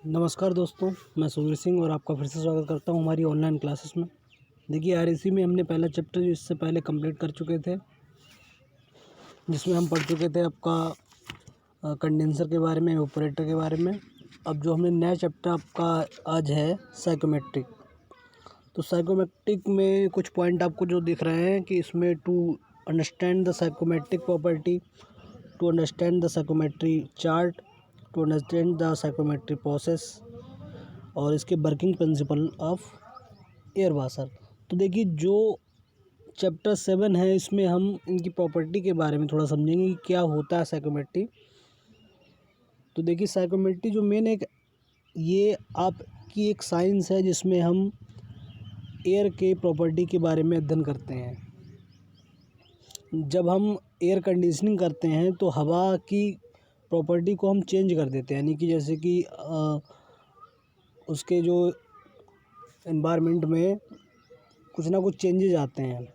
नमस्कार दोस्तों, मैं सुवीर सिंह और आपका फिर से स्वागत करता हूं हमारी ऑनलाइन क्लासेस में। देखिए आरएसी में हमने पहला चैप्टर जो इससे पहले कंप्लीट कर चुके थे, जिसमें हम पढ़ चुके थे आपका कंडेंसर के बारे में, ऑपरेटर के बारे में। अब जो हमने नया चैप्टर आपका आज है साइकोमेट्रिक। तो साइकोमेट्रिक में कुछ पॉइंट आपको जो दिख रहे हैं कि इसमें to understand the psychrometric property, to understand the psychrometry chart, to understand the psychrometry process और इसके working principle of air washer. तो देखिए जो चैप्टर 7 है इसमें हम इनकी प्रॉपर्टी के बारे में थोड़ा समझेंगे कि क्या होता है साइकोमेट्री। तो देखिए साइकोमेट्री जो मेन ये आपकी एक साइंस है जिसमें हम एयर के प्रॉपर्टी के बारे में अध्ययन करते हैं। जब हम एयर कंडीशनिंग करते हैं तो हवा की प्रॉपर्टी को हम चेंज कर देते हैं, यानी कि जैसे कि उसके जो एनवायरनमेंट में कुछ ना कुछ चेंजेज आते हैं।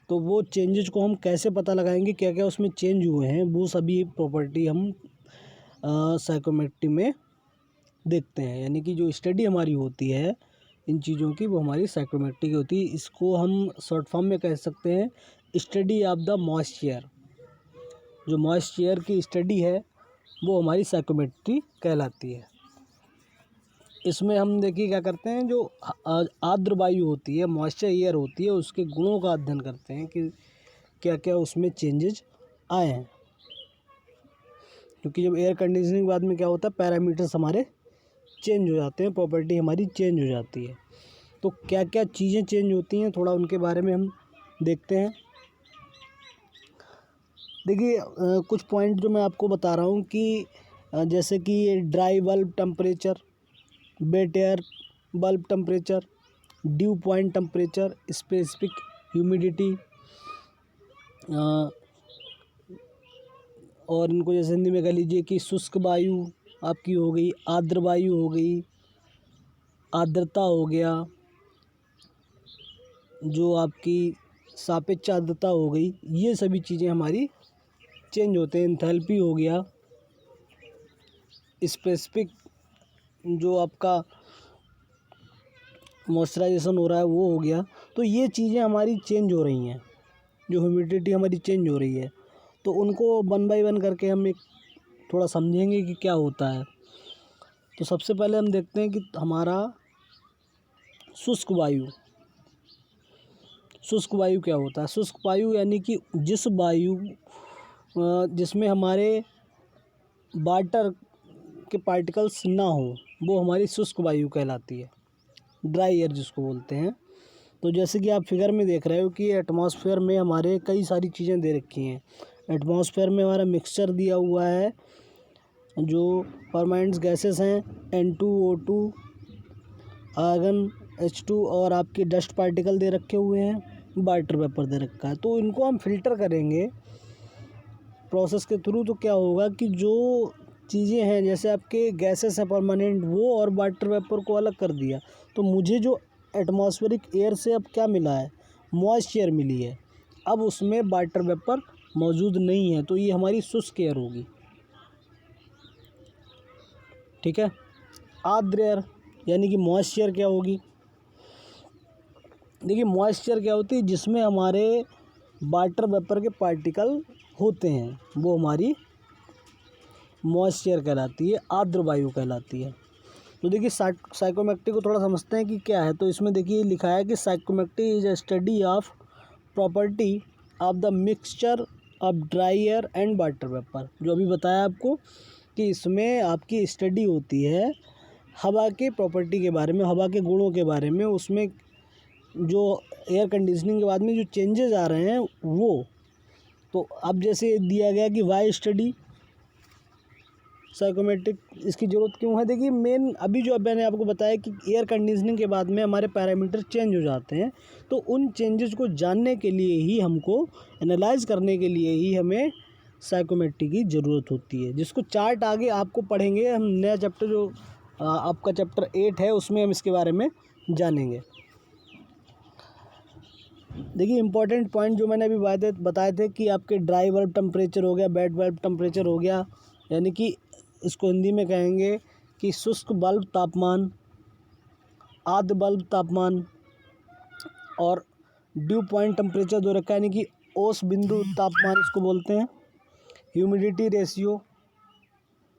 तो वो चेंजेज को हम कैसे पता लगाएंगे, क्या क्या उसमें चेंज हुए हैं, वो सभी प्रॉपर्टी हम साइकोमेट्री में देखते हैं। यानी कि जो स्टडी हमारी होती है इन चीज़ों की, वो हमारी साइकोमेट्री की होती है। इसको हम शॉर्ट फॉर्म में कह सकते हैं स्टडी ऑफ द मॉइस्चर। जो मॉइस्चर की स्टडी है वो हमारी साइकोमेट्री कहलाती है। इसमें हम देखिए क्या करते हैं, जो आर्द्र वायु होती है, मॉइस्चर एयर होती है, उसके गुणों का अध्ययन करते हैं कि क्या क्या उसमें चेंजेज आए हैं। क्योंकि जब एयर कंडीशनिंग के बाद में क्या होता है, पैरामीटर्स हमारे चेंज हो जाते हैं, प्रॉपर्टी हमारी चेंज हो जाती है। तो क्या क्या चीज़ें चेंज होती हैं, थोड़ा उनके बारे में हम देखते हैं। देखिए कुछ पॉइंट जो मैं आपको बता रहा हूँ कि जैसे कि dry bulb temperature, wet air bulb temperature, dew point temperature, specific humidity, और इनको जैसे हिंदी में कह लीजिए कि शुष्क वायु आपकी हो गई, आर्द्र वायु हो गई, आर्द्रता हो गया, जो आपकी सापेक्ष आर्द्रता हो गई, ये सभी चीज़ें हमारी चेंज होते हैं। एंथैल्पी हो गया, स्पेसिफिक जो आपका मॉइस्चराइजेशन हो रहा है वो हो गया। तो ये चीज़ें हमारी चेंज हो रही हैं, जो ह्यूमिडिटी हमारी चेंज हो रही है। तो उनको वन बाय वन करके हम एक थोड़ा समझेंगे कि क्या होता है। तो सबसे पहले हम देखते हैं कि हमारा शुष्क वायु, शुष्क वायु क्या होता है। शुष्क वायु यानी कि जिस वायु जिसमें हमारे वाटर के पार्टिकल्स ना हो, वो हमारी शुष्क वायु कहलाती है, ड्राई एयर जिसको बोलते हैं। तो जैसे कि आप फिगर में देख रहे हो कि एटमॉस्फेयर में हमारे कई सारी चीज़ें दे रखी हैं। एटमॉस्फेयर में हमारा मिक्सचर दिया हुआ है, जो परमानेंट गैसेस हैं N2O2, आर्गन H2, और आपके डस्ट पार्टिकल दे रखे हुए हैं, वाटर वेपर दे रखा है। तो इनको हम फिल्टर करेंगे प्रोसेस के थ्रू। तो क्या होगा कि जो चीज़ें हैं, जैसे आपके गैसेस हैं परमानेंट, वो और वाटर वेपर को अलग कर दिया, तो मुझे जो एटमॉस्फेरिक एयर से अब क्या मिला है, मॉइस्चर मिली है। अब उसमें वाटर वेपर मौजूद नहीं है, तो ये हमारी शुष्क एयर होगी। ठीक है। आर्द्र एयर यानी कि मॉइस्चर क्या होगी। देखिए मॉइस्चर क्या होती है, जिसमें हमारे वाटर वेपर के पार्टिकल होते हैं, वो हमारी मॉइस्चर कहलाती है, आर्द्र वायु कहलाती है। तो देखिए साइकोमेट्री को थोड़ा समझते हैं कि क्या है। तो इसमें देखिए लिखा है कि psychometry is a study of property of the mixture of dry air and water vapour. जो अभी बताया आपको कि इसमें आपकी स्टडी होती है हवा के प्रॉपर्टी के बारे में, हवा के गुणों के बारे में, उसमें जो एयर कंडीशनिंग के बाद में जो चेंजेस आ रहे हैं वो। तो अब जैसे दिया गया कि वाई स्टडी साइकोमेट्रिक, इसकी ज़रूरत क्यों है। देखिए मेन अभी जो मैंने आपको बताया कि एयर कंडीशनिंग के बाद में हमारे पैरामीटर चेंज हो जाते हैं, तो उन चेंजेस को जानने के लिए ही, हमको एनालाइज करने के लिए ही हमें साइकोमेट्री की ज़रूरत होती है, जिसको चार्ट आगे आपको पढ़ेंगे हम। नया चैप्टर जो आपका चैप्टर 8 है उसमें हम इसके बारे में जानेंगे। देखिए इंपॉर्टेंट पॉइंट जो मैंने अभी बताए थे कि आपके ड्राई बल्ब टेम्परेचर हो गया, वेट बल्ब टेम्परेचर हो गया, यानी कि इसको हिंदी में कहेंगे कि शुष्क बल्ब तापमान, आर्द्र बल्ब तापमान और ड्यू पॉइंट टेम्परेचर दो रखा है, यानी कि औस बिंदु तापमान इसको बोलते हैं। ह्यूमिडिटी रेशियो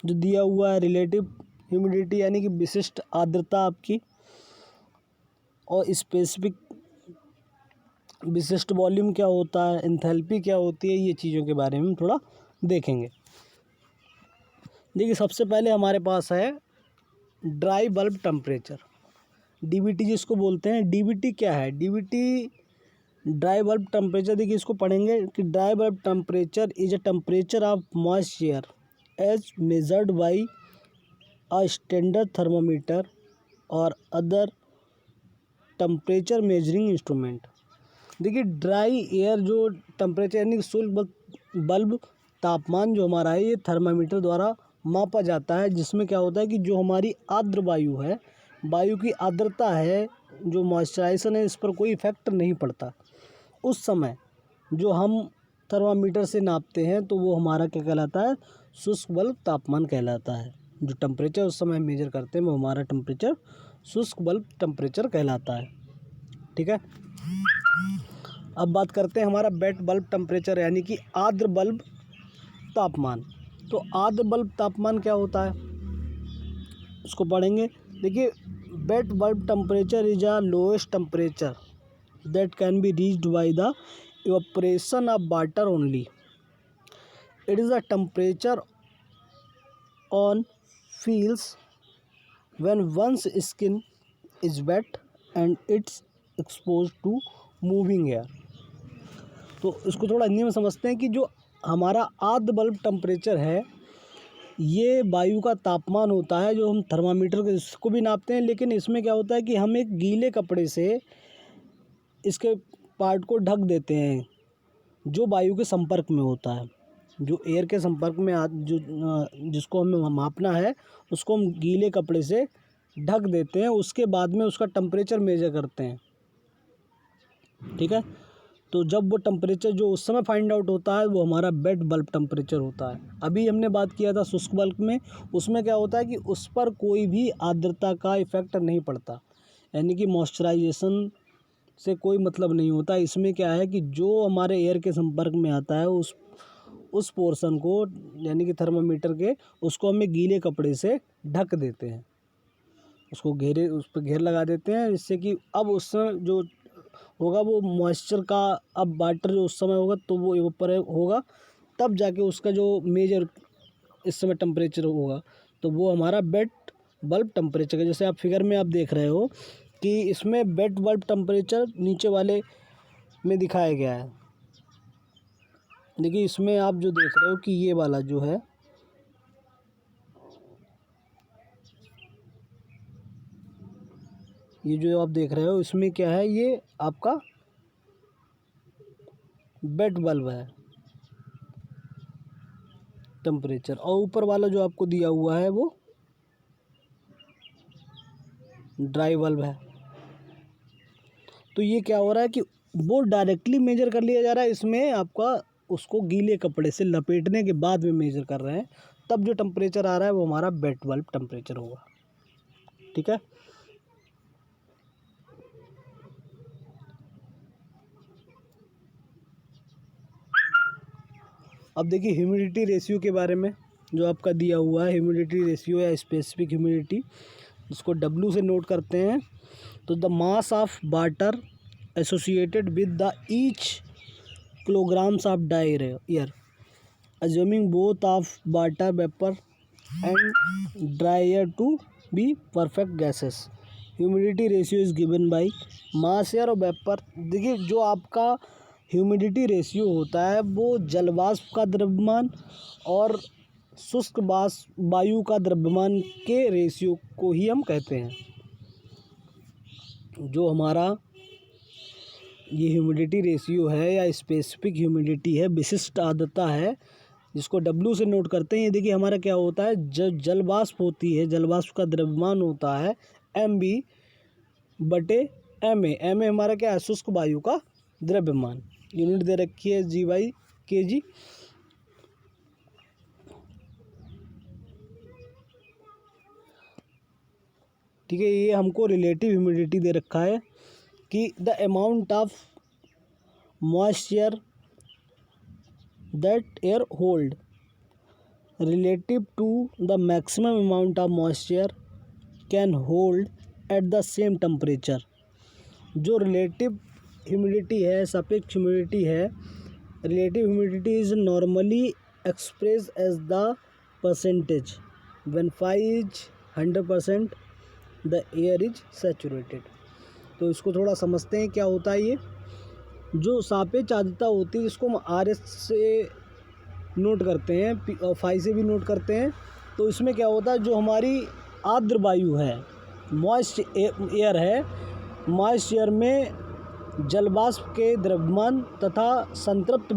जो दिया हुआ है, रिलेटिव ह्यूमिडिटी यानी कि विशिष्ट आर्द्रता आपकी, और स्पेसिफिक विशिष्ट वॉल्यूम क्या होता है, एंथैल्पी क्या होती है, ये चीज़ों के बारे में हम थोड़ा देखेंगे। देखिए सबसे पहले हमारे पास है ड्राई बल्ब टेम्परेचर, डीबीटी जिसको बोलते हैं। डीबीटी क्या है? डीबीटी ड्राई बल्ब टेम्परेचर, देखिए इसको पढ़ेंगे कि dry bulb temperature is a temperature of moist air as measured by a standard thermometer और अदर टेम्परेचर मेजरिंग इंस्ट्रूमेंट। देखिए ड्राई एयर जो टेम्परेचर यानी शुष्क बल्ब तापमान जो हमारा है, ये थर्मामीटर द्वारा मापा जाता है, जिसमें क्या होता है कि जो हमारी आर्द्र वायु है, वायु की आर्द्रता है, जो मॉइस्चराइजेशन है, इस पर कोई इफेक्ट नहीं पड़ता। उस समय जो हम थर्मामीटर से नापते हैं तो वो हमारा क्या कहलाता है? शुष्क बल्ब तापमान कहलाता है। जो टेम्परेचर उस समय मेजर करते हैं वो हमारा टेम्परेचर शुष्क बल्ब टेम्परेचर कहलाता है। ठीक है, अब बात करते हैं हमारा वेट बल्ब टेम्परेचर यानी कि आर्द्र बल्ब तापमान। तो आर्द्र बल्ब तापमान क्या होता है उसको पढ़ेंगे। देखिए wet bulb temperature is a lowest temperature that can be reached by the evaporation of water only. It is a temperature on feels when one's skin is wet and it's expose to moving air. तो इसको थोड़ा हिंदी में समझते हैं कि जो हमारा आर्द्र बल्ब टेम्परेचर है, ये वायु का तापमान होता है जो हम थर्मामीटर के इसको भी नापते हैं, लेकिन इसमें क्या होता है कि हम एक गीले कपड़े से इसके पार्ट को ढक देते हैं जो वायु के संपर्क में होता है। जो एयर के संपर्क में जिसको हमें मापना है उसको हम गीले कपड़े से ढक देते हैं, उसके बाद में उसका टेम्परेचर मेजर करते हैं। ठीक है, तो जब वो टेम्परेचर जो उस समय फाइंड आउट होता है वो हमारा वेट बल्ब टेम्परेचर होता है। अभी हमने बात किया था शुष्क बल्ब में, उसमें क्या होता है कि उस पर कोई भी आर्द्रता का इफेक्ट नहीं पड़ता, यानी कि मॉइस्चराइजेशन से कोई मतलब नहीं होता। इसमें क्या है कि जो हमारे एयर के संपर्क में आता है उस पोर्शन को यानी कि थर्मामीटर के, उसको हमें गीले कपड़े से ढक देते हैं, उसको उस पर घेर लगा देते हैं, जिससे कि अब उस समय जो होगा वो मॉइस्चर का, अब वाटर जो उस समय होगा तो वो ऊपर होगा, तब जाके उसका जो मेजर इस समय टेम्परेचर होगा तो वो हमारा वेट बल्ब टेम्परेचर है। जैसे आप फिगर में आप देख रहे हो कि इसमें वेट बल्ब टेम्परेचर नीचे वाले में दिखाया गया है। देखिए इसमें आप जो देख रहे हो कि ये वाला जो है, ये जो आप देख रहे हो इसमें क्या है, ये आपका वेट बल्ब है टेम्परेचर, और ऊपर वाला जो आपको दिया हुआ है वो ड्राई बल्ब है। तो ये क्या हो रहा है कि वो डायरेक्टली मेजर कर लिया जा रहा है, इसमें आपका उसको गीले कपड़े से लपेटने के बाद में मेजर कर रहे हैं, तब जो टेम्परेचर आ रहा है वो हमारा वेट बल्ब टेम्परेचर होगा। ठीक है, अब देखिए ह्यूमिडिटी रेशियो के बारे में जो आपका दिया हुआ है, ह्यूमिडिटी रेशियो या स्पेसिफिक ह्यूमिडिटी, जिसको W से नोट करते हैं। तो the mass of water associated with the each kilograms of dry air assuming both of water vapor and dry air to be perfect gases, humidity ratio is given by mass air और vapour. देखिए जो आपका humidity ratio होता है वो जलवाष्प का द्रव्यमान और शुष्क वायु का द्रव्यमान के रेशियो को ही हम कहते हैं। जो हमारा ये ह्यूमिडिटी रेशियो है या स्पेसिफिक ह्यूमिडिटी है, विशिष्ट आर्द्रता है, जिसको W से नोट करते हैं। ये देखिए हमारा क्या होता है, जब जलवाष्प होती है, जलवाष्प का द्रव्यमान होता है MB/MA। MA हमारा क्या है, शुष्क वायु का द्रव्यमान। यूनिट दे रखी है G/kg। ठीक है। ये हमको रिलेटिव ह्यूमिडिटी दे रखा है कि the amount of moisture that air hold relative to the maximum amount of moisture can hold at the same temperature। जो रिलेटिव ह्यूमिडिटी है, सापेक्ष ह्यूमिडिटी है, relative humidity is normally express as the percentage when 100% the air is saturated. तो इसको थोड़ा समझते हैं क्या होता है। ये जो सापेक्ष आर्द्रता होती है जिसको हम RS से नोट करते हैं और फाई से भी नोट करते हैं। तो इसमें क्या होता है, जो हमारी आर्द्र वायु है, मॉइस्ट एयर है, मॉइस्ट एयर में जलवाष्प के द्रव्यमान तथा संतृप्त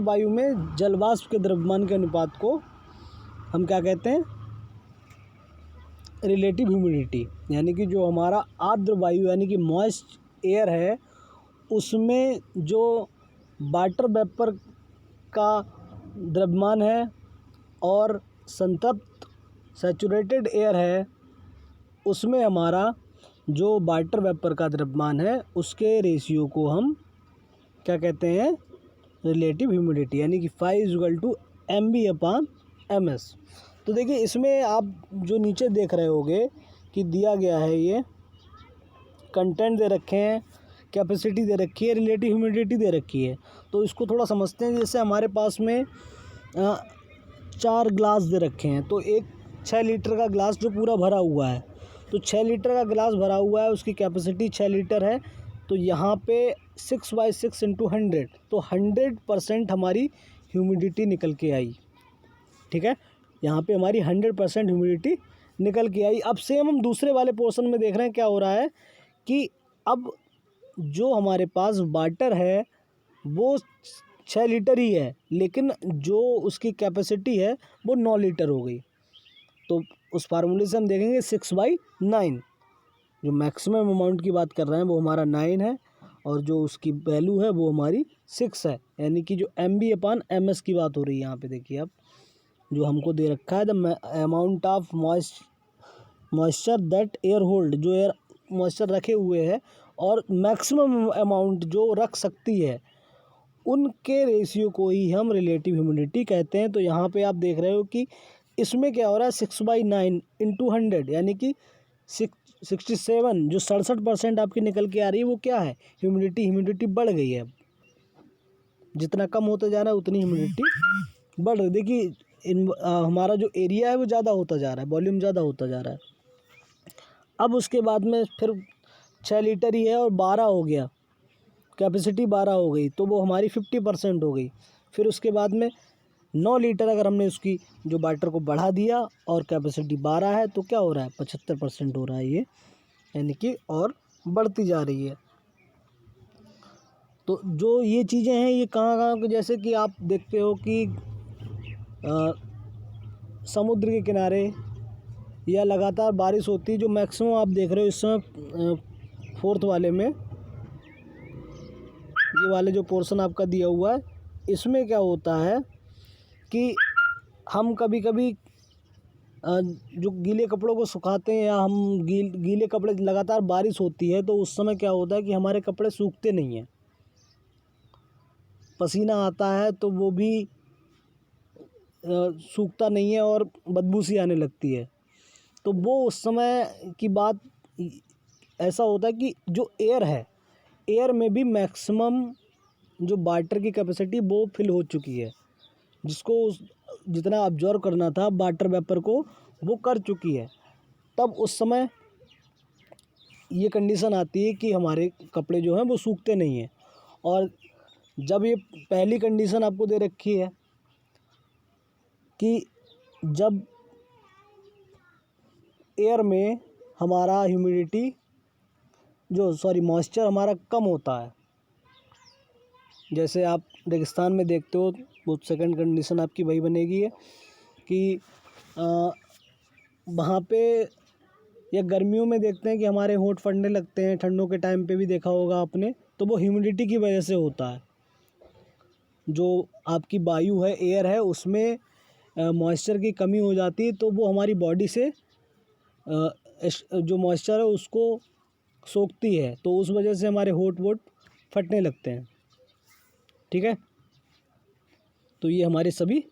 वायु में जलवाष्प के द्रव्यमान के अनुपात को हम क्या कहते हैं, रिलेटिव ह्यूमिडिटी। यानी कि जो हमारा आर्द्र वायु यानी कि मॉइस्ट एयर है उसमें जो वाटर वेपर का द्रव्यमान है और संतृप्त सैचुरेटेड एयर है उसमें हमारा जो वाटर वेपर का द्रव्यमान है उसके रेशियो को हम क्या कहते हैं, रिलेटिव ह्यूमिडिटी। यानी कि phi = mv/ms। तो देखिए इसमें आप जो नीचे देख रहे होगे कि दिया गया है, ये कंटेंट दे रखे हैं, कैपेसिटी दे रखी है, रिलेटिव ह्यूमिडिटी दे रखी है। तो इसको थोड़ा समझते हैं। जैसे हमारे पास में 4 ग्लास दे रखे हैं, तो एक 6 लीटर का ग्लास जो पूरा भरा हुआ है, तो 6 लीटर का ग्लास भरा हुआ है, उसकी कैपेसिटी 6 लीटर है। तो यहाँ पे 6/6 × 100, तो 100% हमारी ह्यूमिडिटी निकल के आई। ठीक है, यहाँ पे हमारी 100% ह्यूमिडिटी निकल के आई। अब सेम हम दूसरे वाले पोर्शन में देख रहे हैं क्या हो रहा है कि अब जो हमारे पास वाटर है वो 6 लीटर ही है, लेकिन जो उसकी कैपेसिटी है वो 9 लीटर हो गई। तो उस फार्मूले से हम देखेंगे 6/9, जो मैक्सिमम अमाउंट की बात कर रहे हैं वो हमारा 9 है और जो उसकी वैल्यू है वो हमारी 6 है। यानी कि जो mv/ms की बात हो रही है यहाँ पे देखिए आप, जो हमको दे रखा है the amount of moisture that air hold, जो एयर मॉइस्चर रखे हुए है और मैक्सिमम अमाउंट जो रख सकती है, उनके रेशियो को ही हम रिलेटिव ह्यूमिडिटी कहते हैं। तो यहाँ पे आप देख रहे हो कि इसमें क्या हो रहा है, 6/9 × 100 यानी कि 67, जो 67% आपकी निकल के आ रही है वो क्या है, ह्यूमिडिटी बढ़ गई है। जितना कम होता जा रहा है उतनी ह्यूमिडिटी बढ़ रही। देखिए हमारा जो एरिया है वो ज़्यादा होता जा रहा है, वॉल्यूम ज़्यादा होता जा रहा है। अब उसके बाद में फिर 6 लीटर ही है और 12 हो गया, कैपेसिटी 12 हो गई, तो वो हमारी 50% हो गई। फिर उसके बाद में 9 लीटर अगर हमने उसकी जो वाटर को बढ़ा दिया और कैपेसिटी 12 है, तो क्या हो रहा है, 75% हो रहा है ये, यानी कि और बढ़ती जा रही है। तो जो ये चीज़ें हैं ये कहाँ जैसे कि आप देखते हो कि समुद्र के किनारे या लगातार बारिश होती है, जो मैक्सिमम आप देख रहे हो इस समय 4th वाले में, ये वाले जो पोर्शन आपका दिया हुआ है, इसमें क्या होता है कि हम कभी कभी जो गीले कपड़ों को सुखाते हैं या हम गीले कपड़े, लगातार बारिश होती है तो उस समय क्या होता है कि हमारे कपड़े सूखते नहीं हैं, पसीना आता है तो वो भी सूखता नहीं है और बदबू सी आने लगती है। तो वो उस समय की बात ऐसा होता है कि जो एयर है, एयर में भी मैक्सिमम जो वाटर की कैपेसिटी वो फिल हो चुकी है, जिसको जितना ऑब्जर्व करना था वाटर वेपर को वो कर चुकी है। तब उस समय ये कंडीशन आती है कि हमारे कपड़े जो हैं वो सूखते नहीं हैं। और जब ये पहली कंडीशन आपको दे रखी है कि जब एयर में हमारा ह्यूमिडिटी मॉइस्चर हमारा कम होता है, जैसे आप रेगिस्तान में देखते हो, वो सेकंड कंडीशन आपकी वही बनेगी है कि वहाँ पे, या गर्मियों में देखते हैं कि हमारे होंठ फटने लगते हैं, ठंडों के टाइम पे भी देखा होगा आपने, तो वो ह्यूमिडिटी की वजह से होता है। जो आपकी वायु है, एयर है, उसमें मॉइस्चर की कमी हो जाती है तो वो हमारी बॉडी से जो मॉइस्चर है उसको सोखती है, तो उस वजह से हमारे होंठ वोट फटने लगते हैं। ठीक है, तो ये हमारे सभी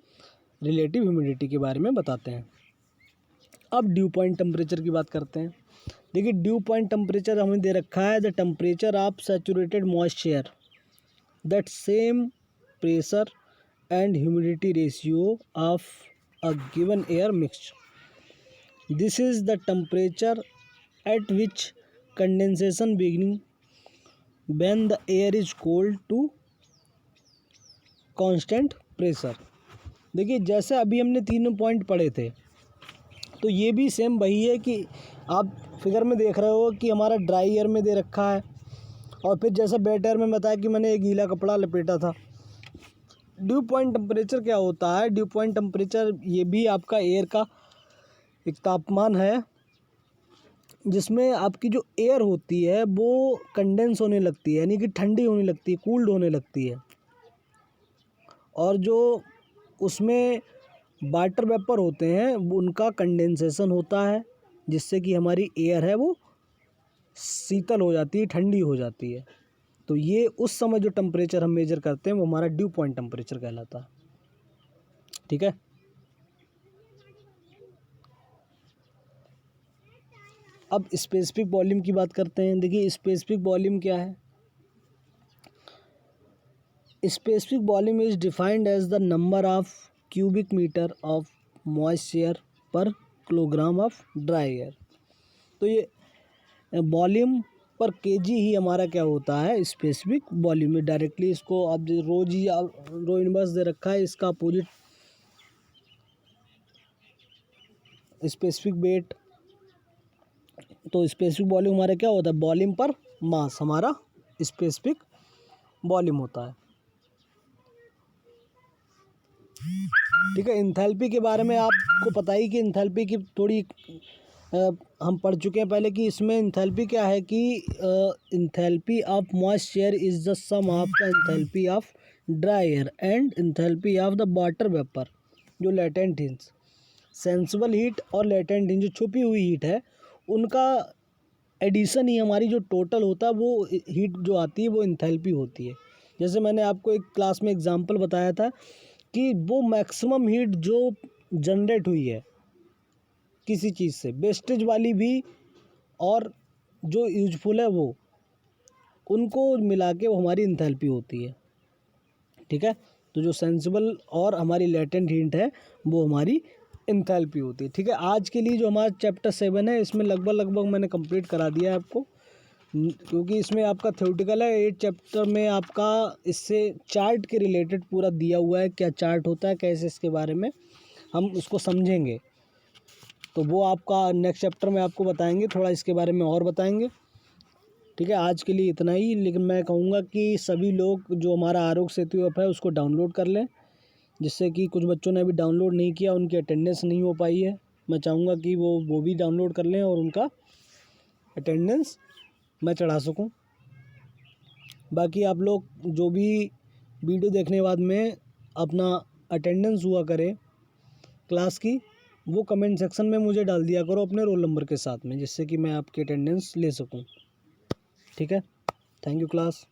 रिलेटिव ह्यूमिडिटी के बारे में बताते हैं। अब ड्यू पॉइंट टेम्परेचर की बात करते हैं। देखिए ड्यू पॉइंट टेम्परेचर हमें दे रखा है the temperature of saturated moisture that same pressure and humidity ratio of a given air mixture. This is the temperature at which condensation beginning when the air is cold to constant pressure. देखिए जैसे अभी हमने तीनों point पढ़े थे, तो ये भी सेम वही है कि आप फिगर में देख रहे हो कि हमारा ड्राई एयर में दे रखा है, और फिर जैसे वेट एयर में बताया कि मैंने एक गीला कपड़ा लपेटा था। ड्यू पॉइंट टेम्परेचर क्या होता है? ड्यू पॉइंट टेम्परेचर ये भी आपका एयर का एक तापमान है जिसमें आपकी जो एयर होती है वो कंडेंस होने लगती है, यानी कि ठंडी होने लगती है, कूल्ड होने लगती है, और जो उसमें वाटर वेपर होते हैं उनका कंडेंसेशन होता है, जिससे कि हमारी एयर है वो शीतल हो जाती है, ठंडी हो जाती है। तो ये उस समय जो टेम्परेचर हम मेजर करते हैं वो हमारा ड्यू पॉइंट टेम्परेचर कहलाता है। ठीक है, अब स्पेसिफिक वॉल्यूम की बात करते हैं। देखिए स्पेसिफिक वॉल्यूम क्या है? Specific volume is defined as the number of cubic metre of moisture per kilogram of dry air. तो ये वॉल्यूम पर केजी ही हमारा क्या होता है? स्पेसिफिक वॉल्यूम में। डायरेक्टली इसको आप रोज ही रो इनवर्स दे रखा है, इसका अपोजिट स्पेसिफिक वेट। तो स्पेसिफिक वॉल्यूम हमारा क्या होता है? वॉल्यूम पर मास हमारा स्पेसिफिक वॉल्यूम होता है। ठीक है, इंथैल्पी के बारे में आपको पता ही कि इंथैल्पी की थोड़ी हम पढ़ चुके हैं पहले कि इसमें इंथैल्पी क्या है कि enthalpy of moisture is the sum of the enthalpy of dry air and enthalpy of the water vapour. जो लेटेंट हीट, सेंसिबल हीट और लेटेंट हीट जो छुपी हुई हीट है, उनका एडिशन ही हमारी जो टोटल होता है वो हीट जो आती है वो इंथैल्पी होती है। जैसे मैंने आपको एक क्लास में एग्जांपल बताया था कि वो मैक्सिमम हीट जो जनरेट हुई है किसी चीज़ से, वेस्टेज वाली भी और जो यूजफुल है वो, उनको मिला के वो हमारी इंथैल्पी होती है। ठीक है, तो जो सेंसिबल और हमारी लेटेंट हीट है वो हमारी इंथैल्पी होती है। ठीक है, आज के लिए जो हमारा चैप्टर 7 है इसमें लगभग मैंने कंप्लीट करा दिया है आपको, क्योंकि इसमें आपका थ्योरेटिकल है। 8 चैप्टर में आपका इससे चार्ट के रिलेटेड पूरा दिया हुआ है, क्या चार्ट होता है, कैसे इसके बारे में हम उसको समझेंगे, तो वो आपका नेक्स्ट चैप्टर में आपको बताएंगे, थोड़ा इसके बारे में और बताएंगे। ठीक है, आज के लिए इतना ही। लेकिन मैं कहूँगा कि सभी लोग जो हमारा आरोग्य सेतु ऐप है उसको डाउनलोड कर लें, जिससे कि कुछ बच्चों ने अभी डाउनलोड नहीं किया, उनकी अटेंडेंस नहीं हो पाई है। मैं चाहूँगा कि वो भी डाउनलोड कर लें और उनका अटेंडेंस मैं चढ़ा सकूँ। बाकी आप लोग जो भी वीडियो देखने के बाद में अपना अटेंडेंस हुआ करे क्लास की, वो कमेंट सेक्शन में मुझे डाल दिया करो अपने रोल नंबर के साथ में, जिससे कि मैं आपकी अटेंडेंस ले सकूं। ठीक है, थैंक यू क्लास।